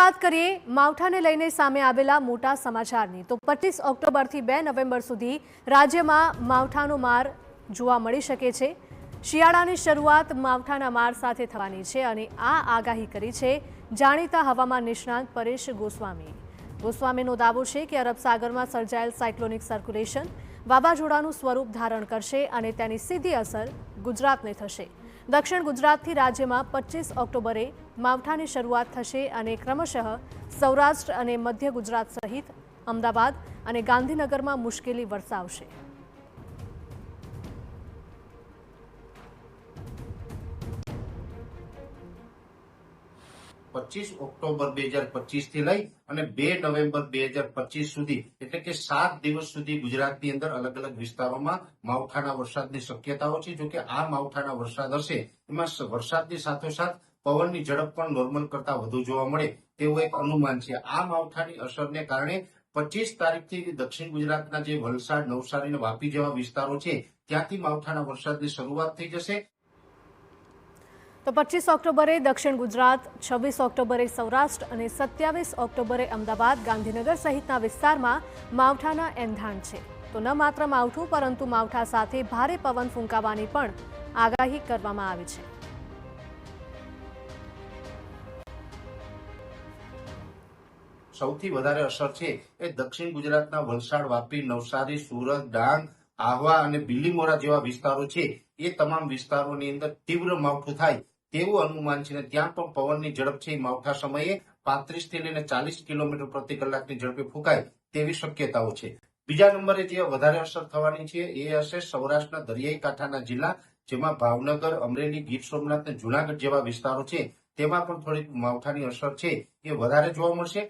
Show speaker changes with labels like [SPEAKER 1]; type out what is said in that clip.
[SPEAKER 1] વાત કરીએ માવઠાને લઈને સામે આવેલા મોટા સમાચારની તો 25 ઓક્ટોબરથી 2 નવેમ્બર સુધી રાજ્યમાં માવઠાનો માર જોવા મળી શકે છે। શિયાળાની શરૂઆત માવઠાના માર સાથે થવાની છે અને આ આગાહી કરી છે જાણીતા હવામાન નિષ્ણાંત પરેશ ગોસ્વામીનો દાવો છે કે અરબ સાગરમાં સર્જાયેલ સાયક્લોનિક સર્ક્યુલેશન વાવાઝોડાનું સ્વરૂપ ધારણ કરશે અને તેની સીધી અસર ગુજરાતને થશે। દક્ષિણ ગુજરાતથી રાજ્યમાં 25 ઓક્ટોબરે માવઠાની શરૂઆત થશે અને ક્રમશઃ સૌરાષ્ટ્ર અને મધ્ય ગુજરાત સહિત અમદાવાદ અને ગાંધીનગરમાં મુશ્કેલી વરસાવશે।
[SPEAKER 2] पच्चीस ऑक्टोबर 2025 થી લઈ અને 2 નવેમ્બર 2025 સુધી એટલે કે 7 દિવસ સુધી ગુજરાતની અંદર અલગ અલગ વિસ્તારોમાં માવઠાના વરસાદની શક્યતાઓ છે। જો કે આ માવઠાના વરસાદ હશે એમાં વરસાદની સાથોસાથ પવનની ઝડપ પણ નોર્મલ કરતા વધુ જોવા મળે તેવું એક અનુમાન છે। આ માવઠાની અસરને કારણે 25 તારીખથી દક્ષિણ ગુજરાતના જે વલસાડ, નવસારી અને વાપી જેવા વિસ્તારો છે ત્યાંથી માવઠાના વરસાદની શરૂઆત થઈ જશે।
[SPEAKER 1] તો 25 ઓક્ટોબરે દક્ષિણ ગુજરાત, 26 ઓક્ટોબરે સૌરાષ્ટ્ર અને 27 ઓક્ટોબરે અમદાવાદ, ગાંધીનગર સહિતના વિસ્તારમાં માવઠાના એંધાણ છે। તો ન માત્ર માવઠું પરંતુ માવઠા સાથે ભારે પવન ફૂંકાવાની પણ આગાહી કરવામાં આવી છે।
[SPEAKER 2] સૌથી વધારે અસર છે એ દક્ષિણ ગુજરાતના વલસાડ, વાપી, નવસારી, સુરત, ડાંગ, આહવા અને બિલીમોરા જેવા વિસ્તારો છે। એ તમામ વિસ્તારોની અંદર તીવ્ર માવઠું થાય તેવું અનુમાન છે। ત્યાં પણ પવનની ઝડપ છે માવઠા સમયે 35 થી લઈને 40 કિલોમીટર પ્રતિ કલાકની ઝડપે ફૂંકાય તેવી શક્યતાઓ છે। બીજા નંબરે જે વધારે અસર થવાની છે એ હશે સૌરાષ્ટ્રના દરિયાઈ કાંઠાના જિલ્લા, જેમાં ભાવનગર, અમરેલી, ગીર સોમનાથ અને જુનાગઢ જેવા વિસ્તારો છે તેમાં પણ થોડીક માવઠાની અસર છે એ વધારે જોવા મળશે।